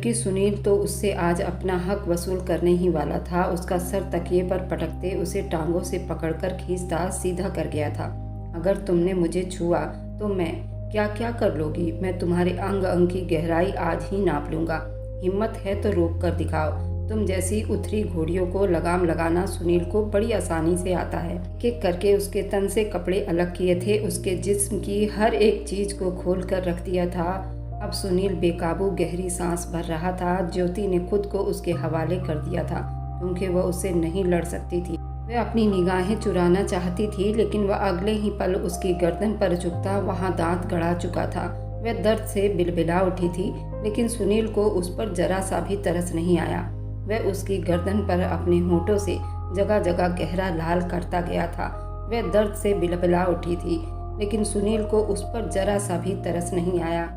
जबकि सुनील तो उससे आज अपना हक वसूल करने ही वाला था। उसका सर तकिए पर पटकते उसे टांगों से पकड़कर खींचता सीधा कर गया था। अगर तुमने मुझे छुआ तो मैं क्या क्या कर लोगी? मैं तुम्हारे अंग अंग की गहराई आज ही नाप लूंगा। हिम्मत है तो रोक कर दिखाओ। तुम जैसी उथरी घोड़ियों को लगाम लगाना सुनील को बड़ी आसानी से आता है। एक एक करके उसके तन से कपड़े अलग किए थे, उसके जिस्म की हर एक चीज को खोल कर रख दिया था। अब सुनील बेकाबू गहरी सांस भर रहा था। ज्योति ने खुद को उसके हवाले कर दिया था क्योंकि वह उससे नहीं लड़ सकती थी। वह अपनी निगाहें चुराना चाहती थी, लेकिन वह अगले ही पल उसकी गर्दन पर झुकता वहां दांत गड़ा चुका था। वह दर्द से बिलबिला उठी थी, लेकिन सुनील को उस पर जरा सा भी तरस नहीं आया। वह उसकी गर्दन पर अपने होठों से जगह जगह गहरा लाल करता गया था। वह दर्द से बिलबिला उठी थी, लेकिन सुनील को उस पर जरा सा भी तरस नहीं आया।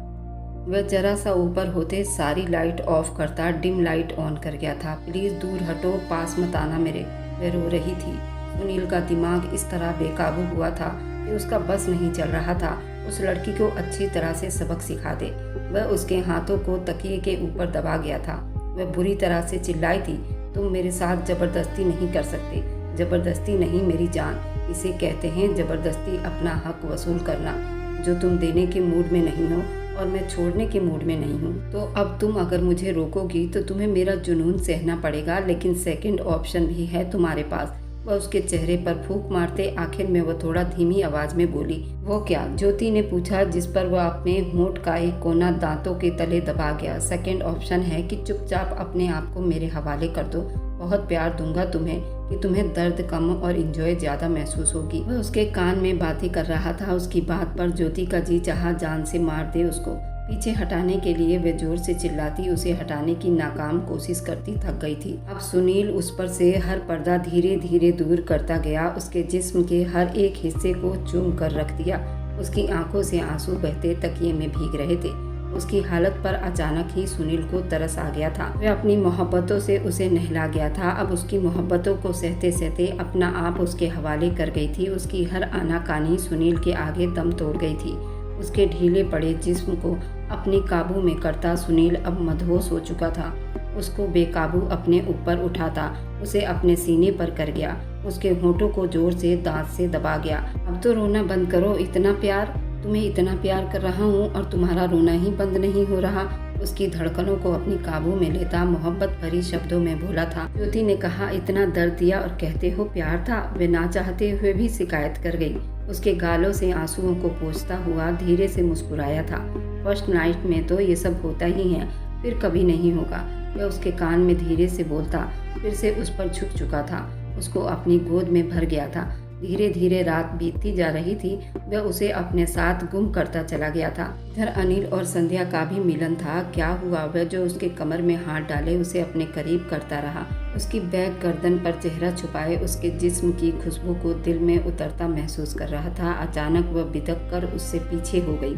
वह जरा सा ऊपर होते सारी लाइट ऑफ करता डिम लाइट ऑन कर गया था। प्लीज़ दूर हटो, पास मत आना मेरे। वह रो रही थी। सुनील का दिमाग इस तरह बेकाबू हुआ था कि उसका बस नहीं चल रहा था उस लड़की को अच्छी तरह से सबक सिखा दे। वह उसके हाथों को तकिए के ऊपर दबा गया था। वह बुरी तरह से चिल्लाई थी, तुम मेरे साथ जबरदस्ती नहीं कर सकते। जबरदस्ती नहीं मेरी जान, इसे कहते हैं जबरदस्ती अपना हक वसूल करना, जो तुम देने के मूड में नहीं हो और मैं छोड़ने के मूड में नहीं हूँ। तो अब तुम अगर मुझे रोकोगी तो तुम्हें मेरा जुनून सहना पड़ेगा, लेकिन सेकंड ऑप्शन भी है तुम्हारे पास। वह उसके चेहरे पर फूंक मारते आखिर में वह थोड़ा धीमी आवाज में बोली। वो क्या? ज्योति ने पूछा, जिस पर वह अपने होंठ का एक कोना दांतों के तले दबा गया। सेकंड ऑप्शन है कि चुपचाप अपने आप को मेरे हवाले कर दो। बहुत प्यार दूंगा तुम्हें कि तुम्हें दर्द कम और इंजॉय ज्यादा महसूस होगी। वह उसके कान में बातें कर रहा था। उसकी बात पर ज्योति का जी चाहा जान से मार दे उसको। पीछे हटाने के लिए वह जोर से चिल्लाती, उसे हटाने की नाकाम कोशिश करती थक गई थी। अब सुनील उस पर से हर पर्दा धीरे धीरे दूर करता गया। उसके जिस्म के हर एक हिस्से को चूम कर रख दिया। उसकी आंखों से आंसू बहते तकिए में भीग रहे थे। उसकी हालत पर अचानक ही सुनील को तरस आ गया था। वह अपनी मोहब्बतों से उसे नहला गया था। अब उसकी मोहब्बतों को सहते सहते अपना आप उसके हवाले कर गई थी। उसकी हर आनाकानी सुनील के आगे दम तोड़ गई थी। उसके ढीले पड़े जिस्म को अपने काबू में करता सुनील अब मदहोश हो चुका था। उसको बेकाबू अपने ऊपर उठाता उसे अपने सीने पर कर गया। उसके होठों को जोर से दांत से दबा गया। अब तो रोना बंद करो, इतना प्यार, तुम्हें इतना प्यार कर रहा हूँ और तुम्हारा रोना ही बंद नहीं हो रहा। उसकी धड़कनों को अपनी काबू में लेता मोहब्बत भरी शब्दों में बोला था। ज्योति ने कहा, इतना दर्द दिया और कहते हो प्यार था? वे ना चाहते हुए भी शिकायत कर गई। उसके गालों से आंसुओं को पोंछता हुआ धीरे से मुस्कुराया था। फर्स्ट नाइट में तो ये सब होता ही है, फिर कभी नहीं होगा। वह उसके कान में धीरे से बोलता फिर से उस पर झुक चुका था। उसको अपनी गोद में भर गया था। धीरे धीरे रात बीतती जा रही थी। वह उसे अपने साथ गुम करता चला गया था। इधर अनिल और संध्या का भी मिलन था। क्या हुआ? वह जो उसके कमर में हाथ डाले उसे अपने करीब करता रहा। उसकी बैग गर्दन पर चेहरा छुपाए उसके जिस्म की खुशबू को दिल में उतरता महसूस कर रहा था। अचानक वह बिदक कर उससे पीछे हो गई।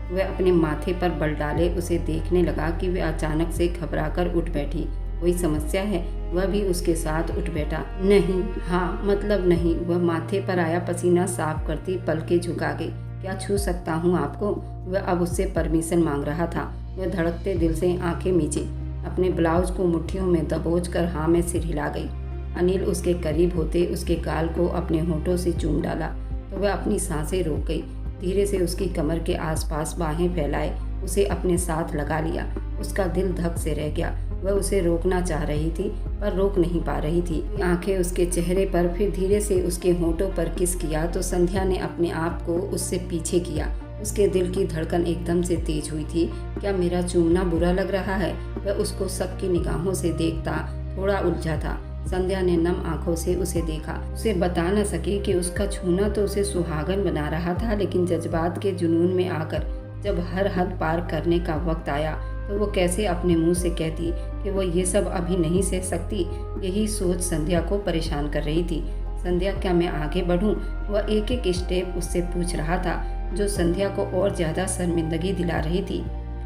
वह अपने माथे पर बल डाले उसे देखने लगा कि वह अचानक से घबराकर उठ बैठी। कोई समस्या है? वह भी उसके साथ उठ बैठा। नहीं, हाँ मतलब नहीं। वह माथे पर आया पसीना साफ करती पलकें झुका गई। क्या छू सकता हूँ आपको? वह अब उससे परमिशन मांग रहा था। वह धड़कते दिल से आंखें मीची, अपने ब्लाउज को मुट्ठियों में दबोच कर हाँ में सिर हिला गई। अनिल उसके करीब होते उसके गाल को अपने होठों से चूम डाला तो वह अपनी सांसें रोक गई। धीरे से उसकी कमर के आसपास बाहें फैलाए उसे अपने साथ लगा लिया। उसका दिल धक से रह गया। वह उसे रोकना चाह रही थी पर रोक नहीं पा रही थी। आंखें उसके चेहरे पर, फिर धीरे से उसके होठों पर किस किया तो संध्या ने अपने आप को उससे पीछे किया। उसके दिल की धड़कन एकदम से तेज हुई थी। क्या मेरा चूमना बुरा लग रहा है? वह उसको शक की निगाहों से देखता थोड़ा उलझा था। संध्या ने नम आंखों से उसे देखा। उसे बता न सके कि उसका छूना तो उसे सुहागन बना रहा था, लेकिन जज्बात के जुनून में आकर जब हर हद पार करने का वक्त आया तो वो कैसे अपने मुंह से कहती कि वो ये सब अभी नहीं सह सकती। यही सोच संध्या को परेशान कर रही थी। संध्या, क्या मैं आगे बढ़ूं? वह एक एक स्टेप उससे पूछ रहा था, जो संध्या को और ज्यादा शर्मिंदगी दिला रही थी।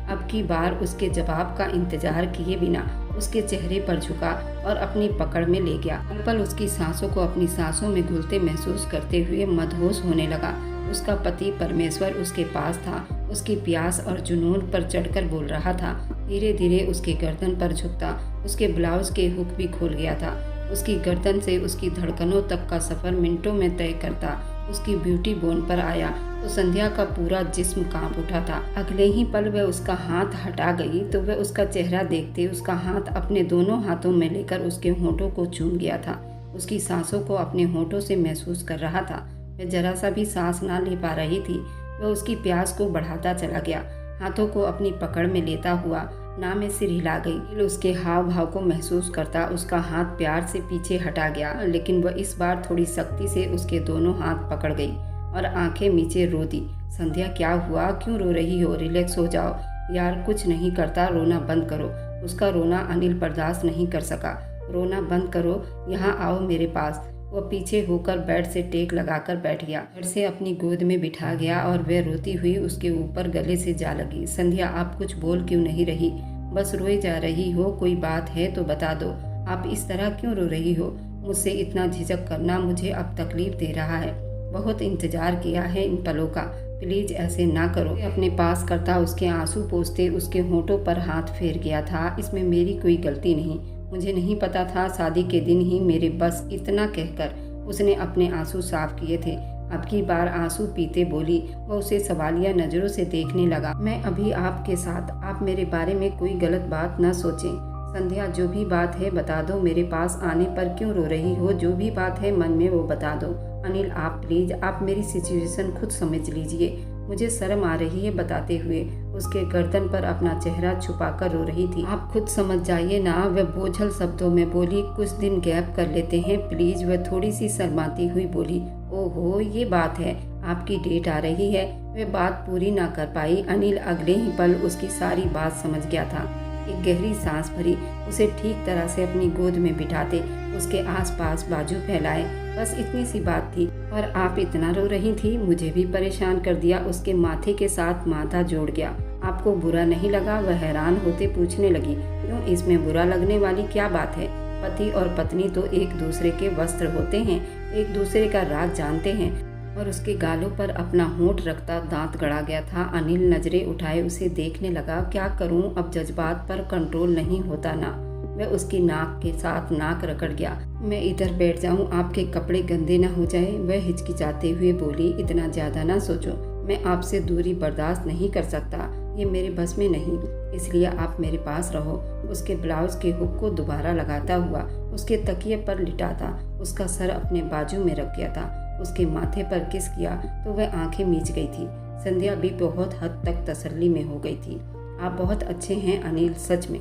अब की बार उसके जवाब का इंतजार किए बिना उसके चेहरे पर झुका और अपनी पकड़ में ले गया। पल पल उसकी सांसों को अपनी सांसों में घुलते महसूस करते हुए मदहोश होने लगा। उसका पति परमेश्वर उसके पास था। उसकी प्यास और जुनून पर चढ़कर बोल रहा था, धीरे धीरे उसकी गर्दन पर झुकता। उसके ब्लाउज के हुक भी खुल गया था। उसकी गर्दन से उसकी धड़कनों तक का सफ़र मिनटों में तय करता। उसकी ब्यूटी बोन पर आया तो संध्या का पूरा जिस्म कांप उठा था। अगले ही पल वह उसका हाथ हटा गई तो वह उसका चेहरा देखते उसका हाथ अपने दोनों हाथों में लेकर उसके होंठों को चूम गया था। उसकी सांसों को अपने होंठों से महसूस कर रहा था। वह जरा सा भी सांस ना ले पा रही थी। वह उसकी प्यास को बढ़ाता चला गया, हाथों को अपनी पकड़ में लेता हुआ ना में सिर हिला गई। उसके हाव भाव को महसूस करता उसका हाथ प्यार से पीछे हटा गया, लेकिन वह इस बार थोड़ी सख्ती से उसके दोनों हाथ पकड़ गई और आंखें नीचे रो दी। संध्या, क्या हुआ? क्यों रो रही हो? रिलैक्स हो जाओ यार, कुछ नहीं करता, रोना बंद करो। उसका रोना अनिल बर्दाश्त नहीं कर सका। रोना बंद करो, यहाँ आओ मेरे पास। वह पीछे होकर बेड से टेक लगाकर बैठ गया, फिर से अपनी गोद में बिठा गया और वह रोती हुई उसके ऊपर गले से जा लगी। संध्या, आप कुछ बोल क्यों नहीं रही? बस रोए जा रही हो, कोई बात है तो बता दो। आप इस तरह क्यों रो रही हो? मुझसे इतना झिझक करना मुझे अब तकलीफ दे रहा है। बहुत इंतजार किया है इन पलों का, प्लीज ऐसे ना करो। अपने पास करता उसके आंसू पोंछते उसके होंठों पर हाथ फेर गया था। इसमें मेरी कोई गलती नहीं, मुझे नहीं पता था। शादी के दिन ही मेरे बस, इतना कहकर उसने अपने आंसू साफ किए थे। अब की बार आंसू पीते बोली। वह उसे सवालिया नजरों से देखने लगा। मैं अभी आपके साथ, आप मेरे बारे में कोई गलत बात न सोचें। संध्या, जो भी बात है बता दो। मेरे पास आने पर क्यों रो रही हो? जो भी बात है मन में वो बता दो। अनिल, आप प्लीज, आप मेरी सिचुएशन खुद समझ लीजिए। मुझे शर्म आ रही है बताते हुए। उसके गर्दन पर अपना चेहरा छुपाकर रो रही थी। आप खुद समझ जाइए ना, वह बोझल शब्दों में बोली। कुछ दिन गैप कर लेते हैं प्लीज। वह थोड़ी सी शर्माती हुई बोली। ओहो, ये बात है, आपकी डेट आ रही है। वह बात पूरी ना कर पाई। अनिल अगले ही पल उसकी सारी बात समझ गया था। एक गहरी सांस भरी, उसे ठीक तरह से अपनी गोद में बिठाते उसके आसपास बाजू फैलाए। बस इतनी सी बात थी और आप इतना रो रही थी, मुझे भी परेशान कर दिया। उसके माथे के साथ माथा जोड़ गया। आपको बुरा नहीं लगा? वह हैरान होते पूछने लगी। क्यों, इसमें बुरा लगने वाली क्या बात है? पति और पत्नी तो एक दूसरे के वस्त्र होते हैं, एक दूसरे का राज जानते हैं। और उसके गालों पर अपना होंठ रखता दांत गड़ा गया था। अनिल नजरें उठाए उसे देखने लगा। क्या करूं, अब जज्बात पर कंट्रोल नहीं होता ना। वह उसकी नाक के साथ नाक रगड़ गया। मैं इधर बैठ जाऊं, आपके कपड़े गंदे ना हो जाए? वह हिचकिचाते हुए बोली। इतना ज्यादा ना सोचो, मैं आपसे दूरी बर्दाश्त नहीं कर सकता, ये मेरे बस में नहीं, इसलिए आप मेरे पास रहो। उसके ब्लाउज के हुक को दोबारा लगाता हुआ उसके तकिए पर लिटाता उसका सर अपने बाजू में रख गया था। उसके माथे पर किस किया तो वह आंखें मीच गई थी। संध्या भी बहुत हद तक तसल्ली में हो गई थी। आप बहुत अच्छे हैं अनिल, सच में।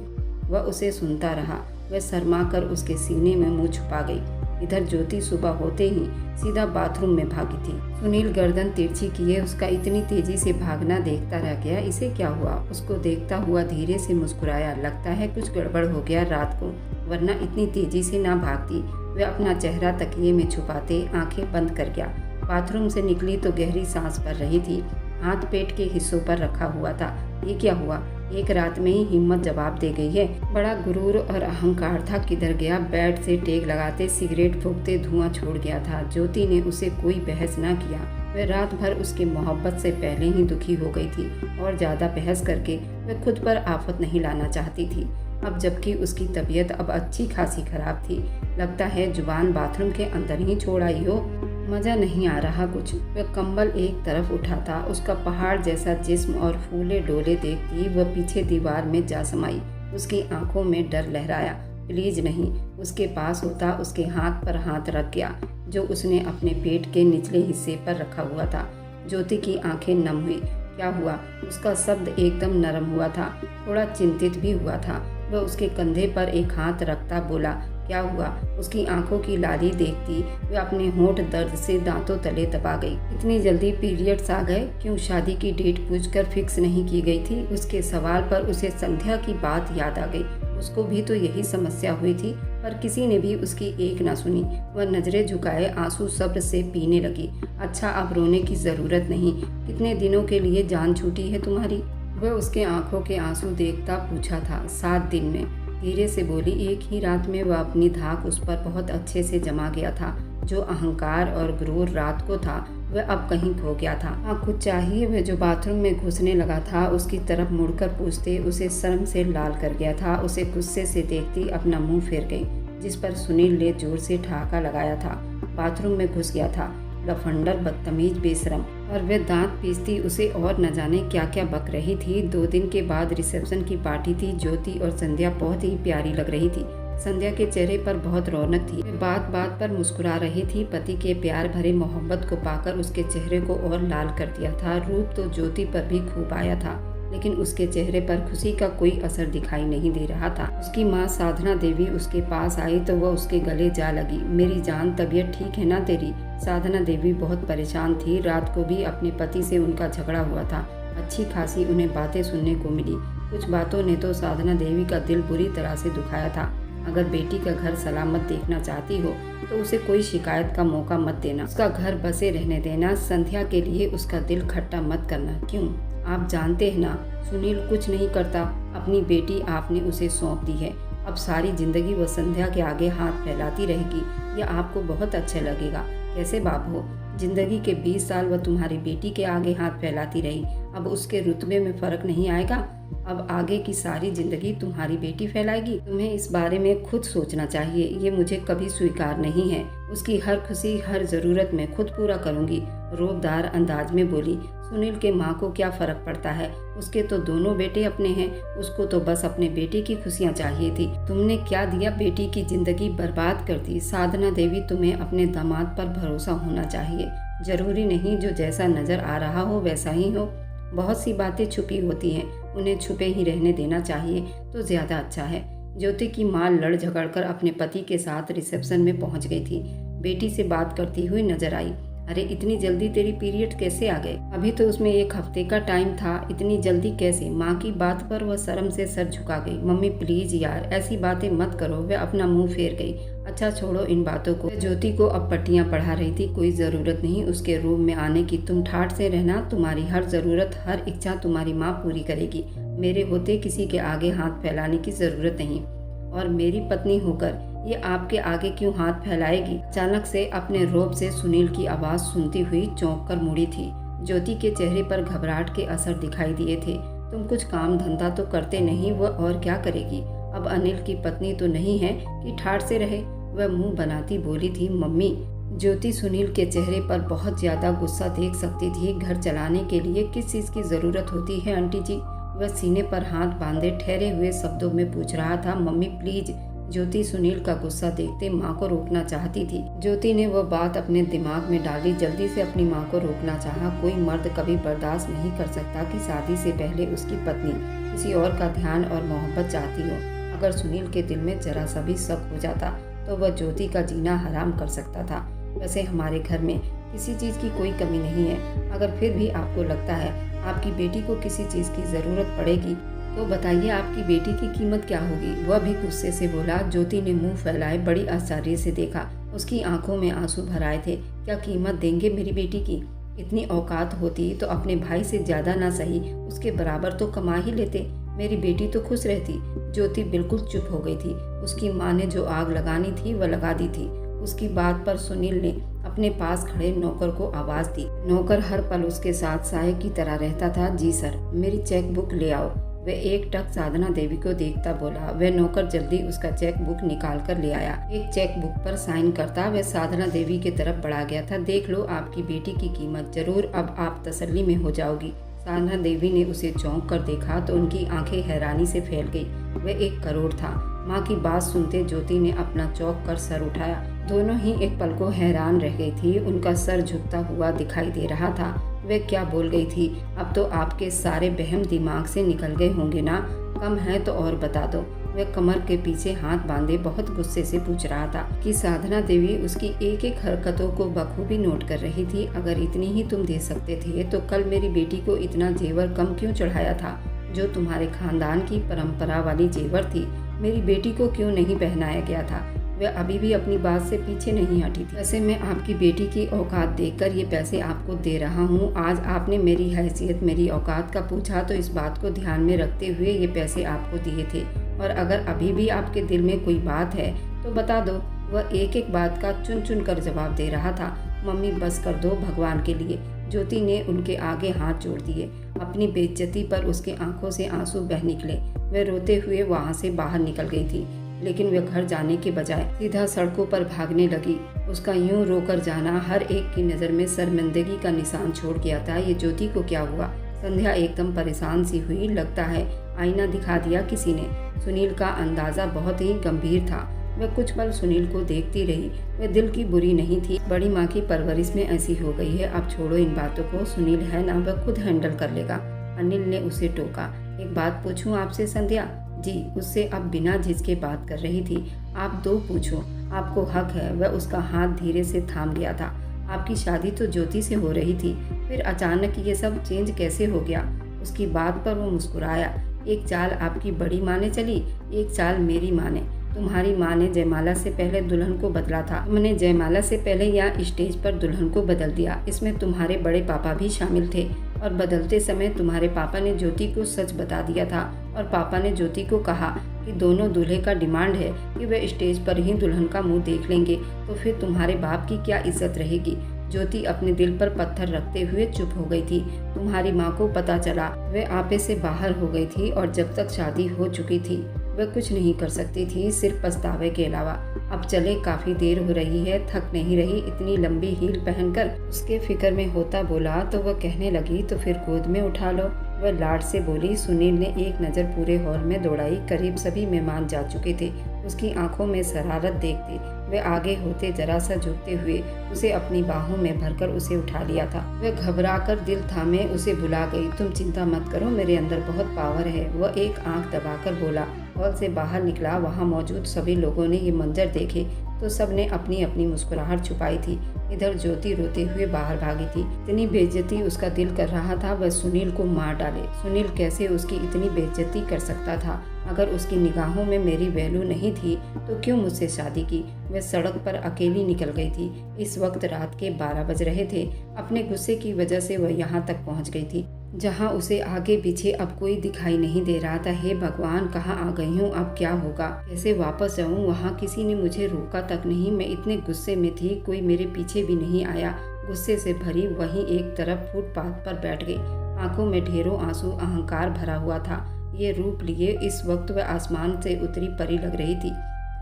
वह उसे सुनता रहा। वह शर्मा कर उसके सीने में मुंह छुपा गई। इधर ज्योति सुबह होते ही सीधा बाथरूम में भागी थी। सुनील गर्दन तिरछी किए उसका इतनी तेजी से भागना देखता रह गया। इसे क्या हुआ? उसको देखता हुआ धीरे से मुस्कुराया। लगता है कुछ गड़बड़ हो गया रात को, वरना इतनी तेजी से ना भागती। वह अपना चेहरा तकिए में छुपाते आंखें बंद कर गया। बाथरूम से निकली तो गहरी सांस भर रही थी। हाथ पेट के हिस्सों पर रखा हुआ था। ये क्या हुआ? एक रात में ही हिम्मत जवाब दे गई है। बड़ा गुरूर और अहंकार था, किधर गया? बेड से टेक लगाते सिगरेट फूंकते धुआं छोड़ गया था। ज्योति ने उसे कोई बहस ना किया। वह रात भर उसकी मोहब्बत से पहले ही दुखी हो गई थी और ज्यादा बहस करके वह खुद पर आफत नहीं लाना चाहती थी। अब जबकि उसकी तबीयत अब अच्छी खासी खराब थी। लगता है जुबान बाथरूम के अंदर ही छोड़ आई हो। मजा नहीं आ रहा कुछ। वह कंबल एक तरफ उठाता उसका पहाड़ जैसा जिस्म और फूले डोले देखती वह पीछे दीवार में जा समाई। उसकी आंखों में डर लहराया। प्लीज नहीं, उसके पास होता उसके हाथ पर हाथ रख गया जो उसने अपने पेट के निचले हिस्से पर रखा हुआ था। ज्योति की आंखें नम हुई। क्या हुआ? उसका शब्द एकदम नरम हुआ था, थोड़ा चिंतित भी हुआ था। वह उसके कंधे पर एक हाथ रखता बोला। क्या हुआ? उसकी आंखों की लाली देखती वह अपने होंठ दर्द से दांतों तले दबा गई। इतनी जल्दी पीरियड्स आ गए? क्यों शादी की डेट पूछकर फिक्स नहीं की गई थी? उसके सवाल पर उसे संध्या की बात याद आ गई। उसको भी तो यही समस्या हुई थी, पर किसी ने भी उसकी एक ना सुनी। वह नजरें झुकाए आंसू सब्र से पीने लगी। अच्छा, अब रोने की जरूरत नहीं। कितने दिनों के लिए जान छूटी है तुम्हारी? वह उसके आंखों के आंसू देखता पूछा था। 7 दिन में, धीरे से बोली। एक ही रात में वह अपनी धाक उस पर बहुत अच्छे से जमा गया था। जो अहंकार और गुरूर रात को था वह अब कहीं खो गया था। हाँ, कुछ चाहिए? वह जो बाथरूम में घुसने लगा था उसकी तरफ मुड़कर पूछते उसे शर्म से लाल कर गया था। उसे गुस्से से देखती अपना मुंह फेर गई, जिस पर सुनील ने जोर से ठहाका लगाया था। बाथरूम में घुस गया था, लफंडर, बदतमीज, बेशरम। और वह दांत पीसती उसे और न जाने क्या क्या बक रही थी। 2 दिन के बाद रिसेप्शन की पार्टी थी। ज्योति और संध्या बहुत ही प्यारी लग रही थी। संध्या के चेहरे पर बहुत रौनक थी। वह बात बात पर मुस्कुरा रही थी। पति के प्यार भरे मोहब्बत को पाकर उसके चेहरे को और लाल कर दिया था। रूप तो ज्योति पर भी खूब आया था, लेकिन उसके चेहरे पर खुशी का कोई असर दिखाई नहीं दे रहा था। उसकी माँ साधना देवी उसके पास आई तो वह उसके गले जा लगी। मेरी जान, तबीयत ठीक है ना तेरी? साधना देवी बहुत परेशान थी। रात को भी अपने पति से उनका झगड़ा हुआ था। अच्छी खासी उन्हें बातें सुनने को मिली। कुछ बातों ने तो साधना देवी का दिल बुरी तरह से दुखाया था। अगर बेटी का घर सलामत देखना चाहती हो तो उसे कोई शिकायत का मौका मत देना। उसका घर बसे रहने देना। संध्या के लिए उसका दिल खट्टा मत करना। क्यों? आप जानते हैं ना, सुनील कुछ नहीं करता। अपनी बेटी आपने उसे सौंप दी है। अब सारी जिंदगी वह संध्या के आगे हाथ फैलाती रहेगी। यह आपको बहुत अच्छा लगेगा। कैसे बाप हो? जिंदगी के 20 साल वह तुम्हारी बेटी के आगे हाथ फैलाती रही। अब उसके रुतबे में फर्क नहीं आएगा? अब आगे की सारी जिंदगी तुम्हारी बेटी फैलाएगी? तुम्हें इस बारे में खुद सोचना चाहिए। ये मुझे कभी स्वीकार नहीं है। उसकी हर खुशी, हर जरूरत मैं खुद पूरा करूंगी, रोबदार अंदाज में बोली। सुनील के माँ को क्या फर्क पड़ता है? उसके तो दोनों बेटे अपने हैं। उसको तो बस अपने बेटे की खुशियाँ चाहिए थी। तुमने क्या दिया? बेटी की जिंदगी बर्बाद कर दी। साधना देवी, तुम्हें अपने दामाद पर भरोसा होना चाहिए। जरूरी नहीं जो जैसा नजर आ रहा हो वैसा ही हो। बहुत सी बातें छुपी होती हैं, उन्हें छुपे ही रहने देना चाहिए तो ज्यादा अच्छा है। ज्योति की माँ लड़ झगड़ कर अपने पति के साथ रिसेप्शन में पहुंच गई थी। बेटी से बात करती हुई नजर आई। अरे, इतनी जल्दी तेरी पीरियड कैसे आ गए? अभी तो उसमें 1 हफ्ते का टाइम था। इतनी जल्दी कैसे? माँ की बात पर वह शर्म से सर झुका गई। मम्मी प्लीज यार, ऐसी बातें मत करो। वह अपना मुंह फेर गई। अच्छा छोड़ो इन बातों को। ज्योति को अब पट्टियां पढ़ा रही थी। कोई जरूरत नहीं उसके रूम में आने की। तुम ठाठ से रहना। तुम्हारी हर जरूरत, हर इच्छा तुम्हारी माँ पूरी करेगी। मेरे होते किसी के आगे हाथ फैलाने की जरूरत नहीं। और मेरी पत्नी होकर ये आपके आगे क्यों हाथ फैलाएगी? अचानक से अपने रोब से सुनील की आवाज सुनती हुई चौंक कर मुड़ी थी। ज्योति के चेहरे पर घबराहट के असर दिखाई दिए थे। तुम कुछ काम धंधा तो करते नहीं, वह और क्या करेगी? अब अनिल की पत्नी तो नहीं है कि ठाठ से रहे। वह मुंह बनाती बोली थी, मम्मी। ज्योति सुनील के चेहरे पर बहुत ज्यादा गुस्सा देख सकती थी। घर चलाने के लिए किस चीज की जरूरत होती है आंटी जी? वह सीने पर हाथ बांधे ठहरे हुए शब्दों में पूछ रहा था, मम्मी प्लीज। ज्योति सुनील का गुस्सा देखते माँ को रोकना चाहती थी। ज्योति ने वह बात अपने दिमाग में डाली। जल्दी से अपनी माँ को रोकना चाहा। कोई मर्द कभी बर्दाश्त नहीं कर सकता कि शादी से पहले उसकी पत्नी किसी और का ध्यान और मोहब्बत चाहती हो। अगर सुनील के दिल में जरा सा भी शक हो जाता तो वह ज्योति का जीना हराम कर सकता था। वैसे हमारे घर में किसी चीज की कोई कमी नहीं है। अगर फिर भी आपको लगता है आपकी बेटी को किसी चीज की जरूरत पड़ेगी तो बताइए आपकी बेटी की कीमत क्या होगी? वह भी गुस्से से बोला। ज्योति ने मुंह फैलाए बड़ी आश्चर्य से देखा। उसकी आंखों में आंसू भर आए थे। क्या कीमत देंगे मेरी बेटी की? इतनी औकात होती तो अपने भाई से ज्यादा ना सही उसके बराबर तो कमा ही लेते। मेरी बेटी तो खुश रहती। ज्योति बिल्कुल चुप हो गई थी। उसकी माँ ने जो आग लगानी थी वह लगा दी थी। उसकी बात पर सुनील ने अपने पास खड़े नौकर को आवाज दी। नौकर हर पल उसके साथ साये की तरह रहता था। जी सर, मेरी चेक बुक ले आओ। वह एक टक साधना देवी को देखता बोला। वह नौकर जल्दी उसका चेक बुक निकाल कर ले आया। एक चेक बुक पर साइन करता वह साधना देवी की तरफ बढ़ा गया था। देख लो आपकी बेटी की कीमत, जरूर अब आप तसल्ली में हो जाओगी। साधना देवी ने उसे चौंक कर देखा तो उनकी आंखें हैरानी से फैल गई। वह 1 करोड़ था। माँ की बात सुनते ज्योति ने अपना चौंक कर सर उठाया। दोनों ही एक पल को हैरान रह गई थी। उनका सर झुकता हुआ दिखाई दे रहा था। वह क्या बोल गई थी? अब तो आपके सारे वहम दिमाग से निकल गए होंगे ना? कम है तो और बता दो। वह कमर के पीछे हाथ बांधे बहुत गुस्से से पूछ रहा था कि साधना देवी उसकी एक एक हरकतों को बखूबी नोट कर रही थी। अगर इतनी ही तुम दे सकते थे तो कल मेरी बेटी को इतना जेवर कम क्यों चढ़ाया था? जो तुम्हारे खानदान की परंपरा वाली जेवर थी मेरी बेटी को क्यों नहीं पहनाया गया था? वह अभी भी अपनी बात से पीछे नहीं हटी थी। वैसे मैं आपकी बेटी की औकात देखकर ये पैसे आपको दे रहा हूँ। आज आपने मेरी हैसियत, मेरी औकात का पूछा तो इस बात को ध्यान में रखते हुए ये पैसे आपको दिए थे। और अगर अभी भी आपके दिल में कोई बात है तो बता दो। वह एक एक बात का चुन चुन कर जवाब दे रहा था। मम्मी बस कर दो भगवान के लिए। ज्योति ने उनके आगे हाथ जोड़ दिए। अपनी बेइज्जती पर उसकी आंखों से आंसू बह निकले। वह रोते हुए वहां से बाहर निकल गई थी, लेकिन वह घर जाने के बजाय सीधा सड़कों पर भागने लगी। उसका यूं रोकर जाना हर एक की नज़र में शर्मिंदगी का निशान छोड़ गया था। ये ज्योति को क्या हुआ? संध्या एकदम परेशान सी हुई। लगता है आईना दिखा दिया किसी ने। सुनील का अंदाजा बहुत ही गंभीर था। वह कुछ पल सुनील को देखती रही। वह दिल की बुरी नहीं थी। बड़ी माँ की परवरिश में ऐसी हो गई है। अब छोड़ो इन बातों को। सुनील है ना, वह खुद हैंडल कर लेगा। अनिल ने उसे टोका। एक बात पूछूं आपसे संध्या? जी, उससे अब बिना झिझके बात कर रही थी। आप दो पूछो, आपको हक है। वह उसका हाथ धीरे से थाम लिया था। आपकी शादी तो ज्योति से हो रही थी, फिर अचानक ये सब चेंज कैसे हो गया? उसकी बात पर वो मुस्कुराया। एक चाल आपकी बड़ी माँ ने चली, एक चाल मेरी माँ ने। तुम्हारी माँ ने जयमाला से पहले दुल्हन को बदला था। तुमने जयमाला से पहले यहाँ स्टेज पर दुल्हन को बदल दिया। इसमें तुम्हारे बड़े पापा भी शामिल थे, और बदलते समय तुम्हारे पापा ने ज्योति को सच बता दिया था। और पापा ने ज्योति को कहा कि दोनों दूल्हे का डिमांड है कि वे स्टेज पर ही दुल्हन का मुंह देख लेंगे। तो फिर तुम्हारे बाप की क्या इज्जत रहेगी? ज्योति अपने दिल पर पत्थर रखते हुए चुप हो गई थी। तुम्हारी माँ को पता चला, वह आपे से बाहर हो गई थी, और जब तक शादी हो चुकी थी वह कुछ नहीं कर सकती थी, सिर्फ पछतावे के अलावा। अब चले, काफी देर हो रही है, थक नहीं रही इतनी लंबी हील पहनकर? उसके फिक्र में होता बोला तो वह कहने लगी, तो फिर गोद में उठा लो। वह लाड से बोली। सुनील ने एक नज़र पूरे हॉल में दौड़ाई। करीब सभी मेहमान जा चुके थे। उसकी आंखों में शरारत देखती वह आगे होते जरा सा झुकते हुए उसे अपनी बाहों में भरकर उसे उठा लिया था। वह घबराकर दिल थामे उसे बुला गई। तुम चिंता मत करो, मेरे अंदर बहुत पावर है। वह एक आंख दबाकर बोला। हॉल से बाहर निकला। वहां मौजूद सभी लोगों ने ये मंजर देखे तो सबने अपनी अपनी मुस्कुराहट छुपाई थी। इधर ज्योति रोते हुए बाहर भागी थी। इतनी बेइज्जती उसका दिल कर रहा था वह सुनील को मार डाले। सुनील कैसे उसकी इतनी बेइज्जती कर सकता था? अगर उसकी निगाहों में मेरी वैल्यू नहीं थी तो क्यों मुझसे शादी की? वह सड़क पर अकेली निकल गई थी। इस वक्त रात के 12 बज रहे थे। अपने गुस्से की वजह से वह यहाँ तक पहुँच गई थी जहाँ उसे आगे पीछे अब कोई दिखाई नहीं दे रहा था। हे भगवान, कहाँ आ गई हूँ? अब क्या होगा? कैसे वापस जाऊँ? वहाँ किसी ने मुझे रोका तक नहीं। मैं इतने गुस्से में थी, कोई मेरे पीछे भी नहीं आया। गुस्से से भरी वहीं एक तरफ फुटपाथ पर बैठ गई। आंखों में ढेरों आंसू, अहंकार भरा हुआ था। ये रूप लिए इस वक्त वह आसमान से उतरी परी लग रही थी।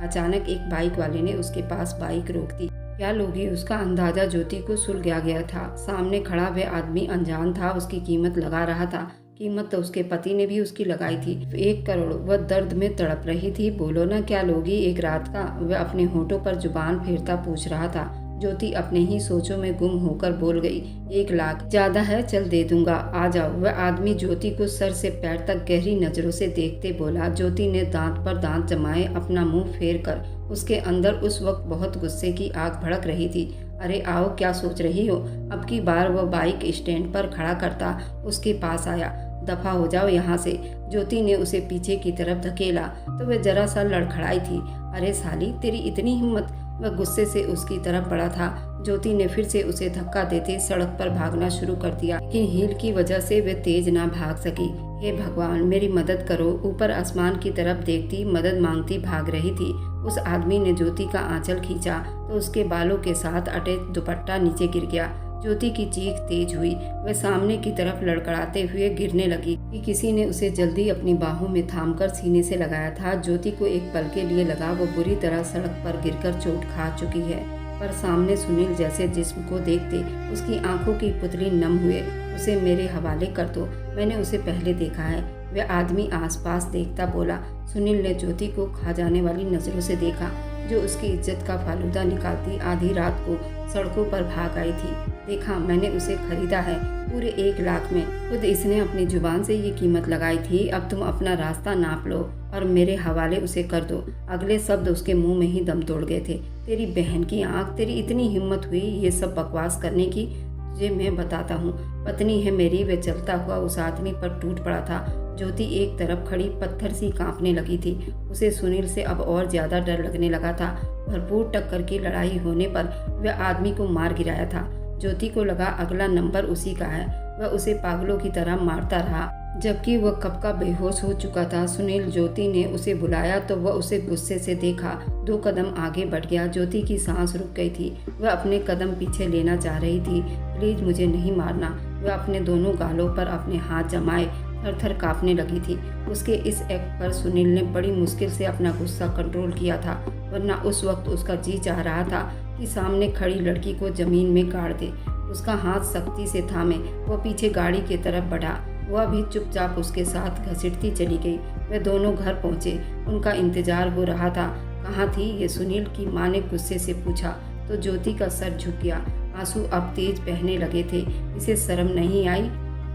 अचानक एक बाइक वाले ने उसके पास बाइक रोक दी। क्या लोगी? उसका अंदाजा ज्योति को सुलग गया था। सामने खड़ा वह आदमी अनजान था, उसकी कीमत लगा रहा था। कीमत तो उसके पति ने भी उसकी लगाई थी, 1 करोड़। वह दर्द में तड़प रही थी। बोलो ना, क्या लोगी एक रात का? वह अपने होठों पर जुबान फेरता पूछ रहा था। ज्योति अपने ही सोचों में गुम होकर बोल गई, 1 लाख ज्यादा है, चल दे दूंगा, आ जाओ। वह आदमी ज्योति को सर से पैर तक गहरी नजरों से देखते बोला। ज्योति ने दांत पर दांत जमाए अपना मुंह फेर कर उसके अंदर उस वक्त बहुत गुस्से की आग भड़क रही थी। अरे आओ, क्या सोच रही हो? अब की बार वह बाइक स्टैंड पर खड़ा करता उसके पास आया। दफा हो जाओ यहाँ से। ज्योति ने उसे पीछे की तरफ धकेला तो वह जरा सा लड़खड़ाई थी। अरे साली, तेरी इतनी हिम्मत? वह गुस्से से उसकी तरफ बढ़ा था। ज्योति ने फिर से उसे धक्का देते सड़क पर भागना शुरू कर दिया, लेकिन हील की वजह से वह तेज ना भाग सकी। हे भगवान, मेरी मदद करो। ऊपर आसमान की तरफ देखती मदद मांगती भाग रही थी। उस आदमी ने ज्योति का आंचल खींचा तो उसके बालों के साथ अटैच दुपट्टा नीचे गिर गया। ज्योति की चीख तेज हुई। वह सामने की तरफ लड़खड़ाते हुए गिरने लगी कि किसी ने उसे जल्दी अपनी बाहों में थामकर सीने से लगाया था। ज्योति को एक पल के लिए लगा वो बुरी तरह सड़क पर गिरकर चोट खा चुकी है, पर सामने सुनील जैसे जिस्म को देखते उसकी आंखों की पुतली नम हुए। उसे मेरे हवाले कर दो, मैंने उसे पहले देखा है। वह आदमी आसपास देखता बोला। सुनील ने ज्योति को खा जाने वाली नजरों से देखा, जो उसकी इज्जत का फालूदा निकालती आधी रात को सड़कों पर भाग आई थी। देखा, मैंने उसे खरीदा है पूरे 1 लाख में। खुद इसने अपनी जुबान से ये कीमत लगाई थी। अब तुम अपना रास्ता नाप लो और मेरे हवाले उसे कर दो। अगले शब्द उसके मुंह में ही दम तोड़ गए थे। तेरी बहन की आंख, तेरी इतनी हिम्मत हुई ये सब बकवास करने की? तुझे मैं बताता हूँ, पत्नी है मेरी। वह चलता हुआ उस आदमी पर टूट पड़ा था। ज्योति एक तरफ खड़ी पत्थर सी कांपने लगी थी। उसे सुनील से अब और ज्यादा डर लगने लगा था। भरपूर टक्कर की लड़ाई होने पर वह आदमी को मार गिराया था। ज्योति को लगा अगला नंबर उसी का है। वह उसे पागलों की तरह मारता रहा। जबकि वह कब का बेहोश हो चुका था। सुनील ज्योति ने उसे बुलाया तो वह उसे गुस्से से देखा, 2 कदम आगे बढ़ गया। ज्योति की सांस रुक गई थी, वह अपने कदम पीछे लेना चाह रही थी। प्लीज मुझे नहीं मारना। वह अपने दोनों गालों पर अपने हाथ जमाए थर-थर कांपने लगी थी। उसके इस एक्ट पर सुनील ने बड़ी मुश्किल से अपना गुस्सा कंट्रोल किया था, वरना उस वक्त उसका जी चाह रहा था कि सामने खड़ी लड़की को जमीन में गाड़ दे। उसका हाथ सख्ती से थामे वह पीछे गाड़ी की तरफ बढ़ा। वह भी चुपचाप उसके साथ घसीटती चली गई। वे दोनों घर पहुंचे। उनका इंतजार हो रहा था। कहाँ थी ये? सुनील की माँ ने गुस्से से पूछा तो ज्योति का सर झुक गया। आंसू अब तेज बहने लगे थे। इसे शर्म नहीं आई?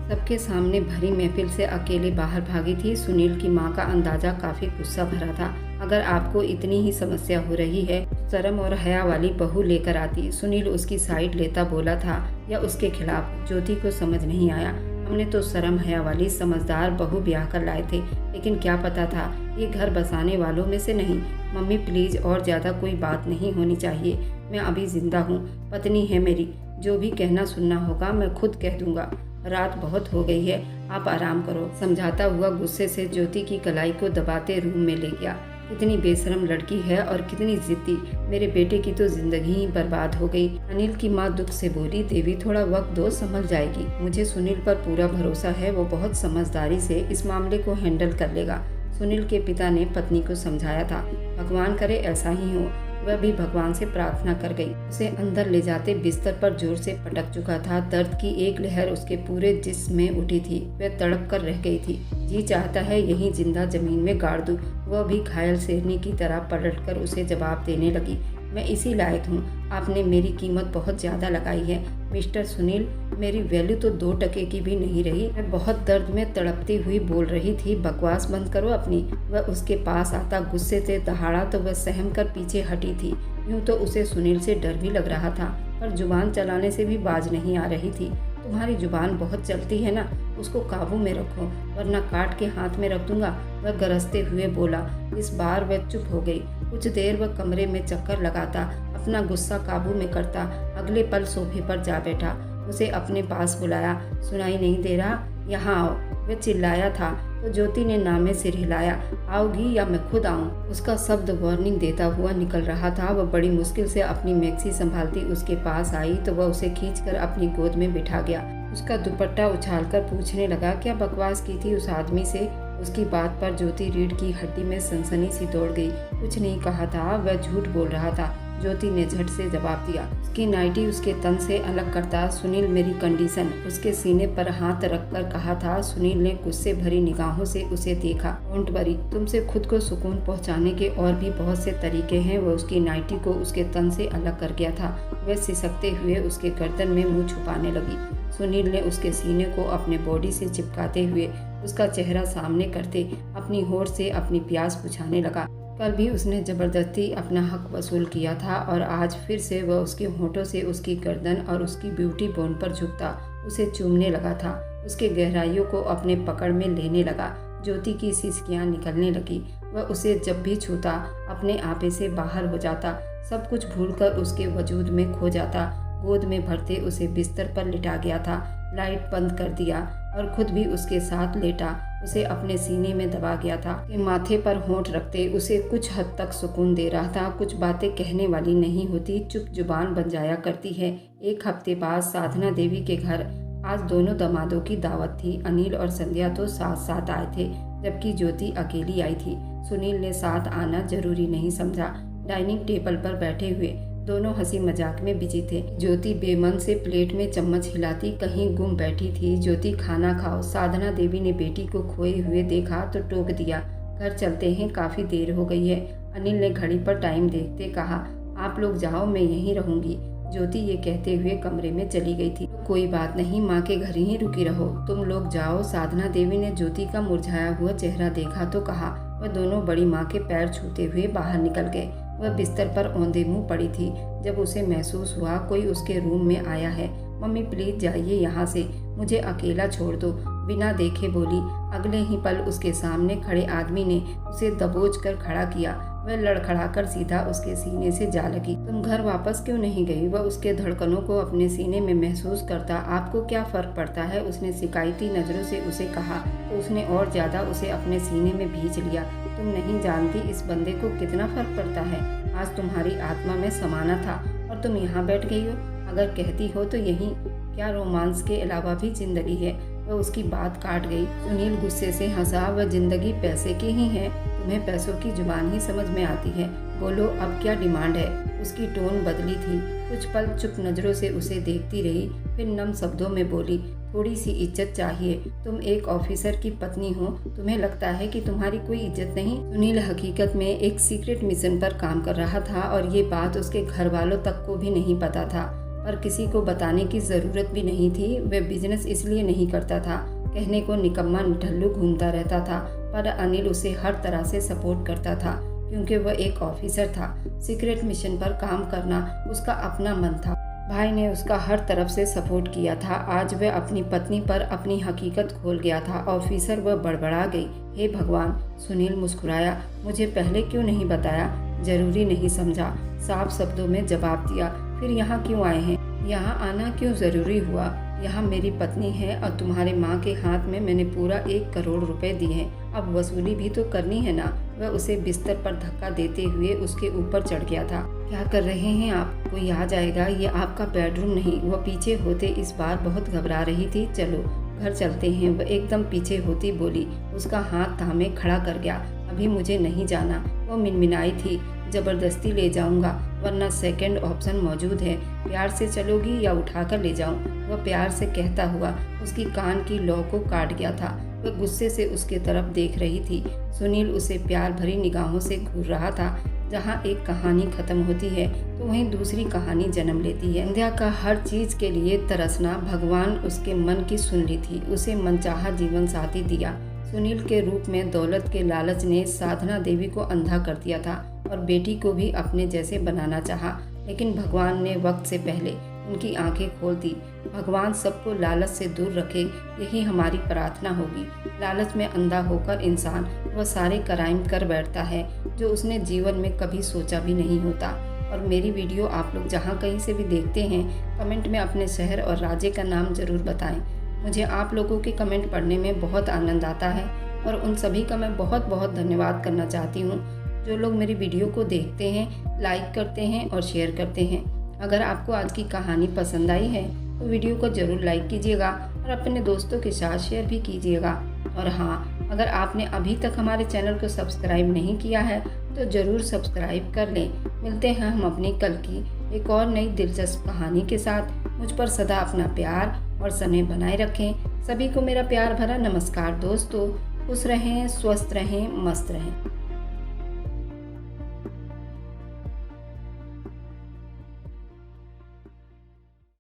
सबके सामने भरी महफिल से अकेले बाहर भागी थी। सुनील की माँ का अंदाजा काफी गुस्सा भरा था। अगर आपको इतनी ही समस्या हो रही है, शर्म और हया वाली बहू लेकर आती। सुनील उसकी साइड लेता बोला था या उसके खिलाफ? ज्योति को समझ नहीं आया। हमने तो शर्म हया वाली समझदार बहू ब्याह कर लाए थे, लेकिन क्या पता था ये घर बसाने वालों में से नहीं। मम्मी प्लीज, और ज्यादा कोई बात नहीं होनी चाहिए। मैं अभी जिंदा हूँ, पत्नी है मेरी। जो भी कहना सुनना होगा मैं खुद कह दूंगा। रात बहुत हो गई है, आप आराम करो। समझाता हुआ गुस्से से ज्योति की कलाई को दबाते रूम में ले गया। कितनी बेशरम लड़की है और कितनी जिद्दी। मेरे बेटे की तो जिंदगी ही बर्बाद हो गई। अनिल की माँ दुख से बोली, देवी थोड़ा वक्त दो, संभल जाएगी। मुझे सुनील पर पूरा भरोसा है, वो बहुत समझदारी से इस मामले को हैंडल कर लेगा। सुनील के पिता ने पत्नी को समझाया था। भगवान करे ऐसा ही हो। वह भी भगवान से प्रार्थना कर गई। उसे अंदर ले जाते बिस्तर पर जोर से पटक चुका था। दर्द की एक लहर उसके पूरे जिस्म में उठी थी। वह तड़प कर रह गई थी। जी चाहता है यहीं जिंदा जमीन में गाड़ दूं। वह भी घायल शेरनी की तरह पलटकर उसे जवाब देने लगी। मैं इसी लायक हूँ। आपने मेरी कीमत बहुत ज्यादा लगाई है मिस्टर सुनील। मेरी वैल्यू तो 2 टके की भी नहीं रही। मैं बहुत दर्द में तड़पती हुई बोल रही थी। बकवास बंद करो अपनी। वह उसके पास आता गुस्से से दहाड़ा तो वह सहम कर पीछे हटी थी। यूं तो उसे सुनील से डर भी लग रहा था, पर जुबान चलाने से भी बाज नहीं आ रही थी। तुम्हारी जुबान बहुत चलती है ना, उसको काबू में रखो वरना काट के हाथ में रख दूंगा। वह गरजते हुए बोला। इस बार वह चुप हो गई। कुछ देर वह कमरे में चक्कर लगाता, अपना गुस्सा काबू में करता। अगले पल सोफे पर जा बैठा। उसे अपने पास बुलाया। सुनाई नहीं दे रहा? यहाँ आओ। वह चिल्लाया था तो ज्योति ने नामे सिर हिलाया। आओगी या मैं खुद आऊं? उसका शब्द वार्निंग देता हुआ निकल रहा था। वह बड़ी मुश्किल से अपनी मैक्सी संभालती उसके पास आई तो वह उसे खींचकर अपनी गोद में बिठा गया। उसका दुपट्टा उछालकर पूछने लगा, क्या बकवास की थी उस आदमी से? उसकी बात पर ज्योति रीढ़ की हड्डी में सनसनी सी दौड़ गई। कुछ नहीं कहा था, वह झूठ बोल रहा था। ज्योति ने झट से जवाब दिया। उसकी नाइटी उसके तन से अलग करता, सुनील मेरी कंडीशन। उसके सीने पर हाथ रखकर कहा था। सुनील ने गुस्से भरी निगाहों से उसे देखा। डोंट वरी, तुमसे खुद को सुकून पहुंचाने के और भी बहुत से तरीके हैं। वह उसकी नाइटी को उसके तन से अलग कर गया था। वह सिसकते हुए उसके गर्दन में मुंह छुपाने लगी। सुनील ने उसके सीने को अपने बॉडी से चिपकाते हुए उसका चेहरा सामने करते अपनी होठ से अपनी प्यास बुझाने लगा। कल भी उसने जबरदस्ती अपना हक वसूल किया था और आज फिर से वह उसके होठों से उसकी गर्दन और उसकी ब्यूटी बोन पर झुकता उसे चूमने लगा था। उसके गहराइयों को अपने पकड़ में लेने लगा। ज्योति की सिसकियां निकलने लगी। वह उसे जब भी छूता अपने आपे से बाहर हो जाता, सब कुछ भूलकर उसके वजूद में खो जाता। गोद में भरते उसे बिस्तर पर लिटा गया था। लाइट बंद कर दिया और खुद भी उसके साथ लेटा उसे अपने सीने में दबा गया था। कि माथे पर होंठ रखते उसे कुछ हद तक सुकून दे रहा था। कुछ बातें कहने वाली नहीं होती, चुप जुबान बन जाया करती है। 1 हफ्ते बाद साधना देवी के घर आज दोनों दामादों की दावत थी। अनिल और संध्या तो साथ साथ आए थे, जबकि ज्योति अकेली आई थी। सुनील ने साथ आना जरूरी नहीं समझा। डाइनिंग टेबल पर बैठे हुए दोनों हंसी मजाक में बिजी थे। ज्योति बेमन से प्लेट में चम्मच हिलाती कहीं गुम बैठी थी। ज्योति खाना खाओ। साधना देवी ने बेटी को खोए हुए देखा तो टोक दिया। घर चलते हैं, काफी देर हो गई है। अनिल ने घड़ी पर टाइम देखते कहा, आप लोग जाओ, मैं यहीं रहूंगी। ज्योति ये कहते हुए कमरे में चली गई थी। कोई बात नहीं, माँ के घर ही रुकी रहो, तुम लोग जाओ। साधना देवी ने ज्योति का मुरझाया हुआ चेहरा देखा तो कहा। वह दोनों बड़ी माँ के पैर छूते हुए बाहर निकल गए। वह बिस्तर पर औंधे मुंह पड़ी थी जब उसे महसूस हुआ कोई उसके रूम में आया है। मम्मी प्लीज जाइए यहाँ से, मुझे अकेला छोड़ दो, बिना देखे बोली। अगले ही पल उसके सामने खड़े आदमी ने उसे दबोच कर खड़ा किया। वह लड़खड़ाकर सीधा उसके सीने से जा लगी। तुम घर वापस क्यों नहीं गई? वह उसके धड़कनों को अपने सीने में महसूस करता। आपको क्या फर्क पड़ता है? उसने शिकायती नजरों से उसे कहा तो उसने और ज्यादा उसे अपने सीने में भींच लिया। तुम नहीं जानती इस बंदे को कितना फर्क पड़ता है। आज तुम्हारी आत्मा में समाना था और तुम यहाँ बैठ गई हो। अगर कहती हो तो यही क्या रोमांस के अलावा भी जिंदगी है? वह उसकी बात काट गई। सुनील गुस्से से हंसा। वह जिंदगी पैसे की ही है। तुम्हें पैसों की जुबान ही समझ में आती है। बोलो अब क्या डिमांड है? उसकी टोन बदली थी। कुछ पल चुप नजरों से उसे देखती रही, फिर नम शब्दों में बोली, थोड़ी सी इज्जत चाहिए। तुम एक ऑफिसर की पत्नी हो, तुम्हें लगता है कि तुम्हारी कोई इज्जत नहीं? सुनील हकीकत में एक सीक्रेट मिशन पर काम कर रहा था और ये बात उसके घर वालों तक को भी नहीं पता था, पर किसी को बताने की ज़रूरत भी नहीं थी। वह बिजनेस इसलिए नहीं करता था, कहने को निकम्मा निठल्लू घूमता रहता था, पर अनिल उसे हर तरह से सपोर्ट करता था क्योंकि वह एक ऑफिसर था। सीक्रेट मिशन पर काम करना उसका अपना मन था। भाई ने उसका हर तरफ से सपोर्ट किया था। आज वह अपनी पत्नी पर अपनी हकीकत खोल गया था। ऑफिसर वह बड़बड़ा गई। हे भगवान! सुनील मुस्कुराया। मुझे पहले क्यों नहीं बताया? जरूरी नहीं समझा, साफ शब्दों में जवाब दिया। फिर यहाँ क्यों आए हैं? यहाँ आना क्यों ज़रूरी हुआ? यहाँ मेरी पत्नी है और तुम्हारे माँ के हाथ में मैंने पूरा 1 करोड़ रुपए दिए हैं। अब वसूली भी तो करनी है ना। वह उसे बिस्तर पर धक्का देते हुए उसके ऊपर चढ़ गया था। क्या कर रहे हैं आप? कोई आ जाएगा, ये आपका बेडरूम नहीं। वह पीछे होते इस बार बहुत घबरा रही थी। चलो घर चलते हैं, वह एकदम पीछे होती बोली। उसका हाथ थामे खड़ा कर गया। अभी मुझे नहीं जाना, वो मिनमिनाई थी। जबरदस्ती ले जाऊंगा, वरना सेकंड ऑप्शन मौजूद है। प्यार से चलोगी या उठाकर ले जाऊं? वह प्यार से कहता हुआ उसकी कान की लौ को काट गया था। वह गुस्से से उसके तरफ देख रही थी। सुनील उसे प्यार भरी निगाहों से घूर रहा था। जहाँ एक कहानी खत्म होती है तो वहीं दूसरी कहानी जन्म लेती है। संध्या का हर चीज के लिए तरसना भगवान उसके मन की सुन ली थी। उसे मनचाहा जीवन साथी दिया। सुनील के रूप में दौलत के लालच ने साधना देवी को अंधा कर दिया था और बेटी को भी अपने जैसे बनाना चाहा, लेकिन भगवान ने वक्त से पहले उनकी आंखें खोल दी। भगवान सबको लालच से दूर रखे, यही हमारी प्रार्थना होगी। लालच में अंधा होकर इंसान वह सारे क्राइम कर बैठता है जो उसने जीवन में कभी सोचा भी नहीं होता। और मेरी वीडियो आप लोग जहाँ कहीं से भी देखते हैं, कमेंट में अपने शहर और राज्य का नाम ज़रूर बताएं। मुझे आप लोगों के कमेंट पढ़ने में बहुत आनंद आता है और उन सभी का मैं बहुत बहुत धन्यवाद करना चाहती हूँ जो लोग मेरी वीडियो को देखते हैं, लाइक करते हैं और शेयर करते हैं। अगर आपको आज की कहानी पसंद आई है तो वीडियो को ज़रूर लाइक कीजिएगा और अपने दोस्तों के साथ शेयर भी कीजिएगा। और हाँ, अगर आपने अभी तक हमारे चैनल को सब्सक्राइब नहीं किया है तो ज़रूर सब्सक्राइब कर लें। मिलते हैं हम अपनी कल की एक और नई दिलचस्प कहानी के साथ। मुझ पर सदा अपना प्यार और स्नेह बनाए रखें। सभी को मेरा प्यार भरा नमस्कार दोस्तों। खुश रहें, स्वस्थ रहें, मस्त रहें।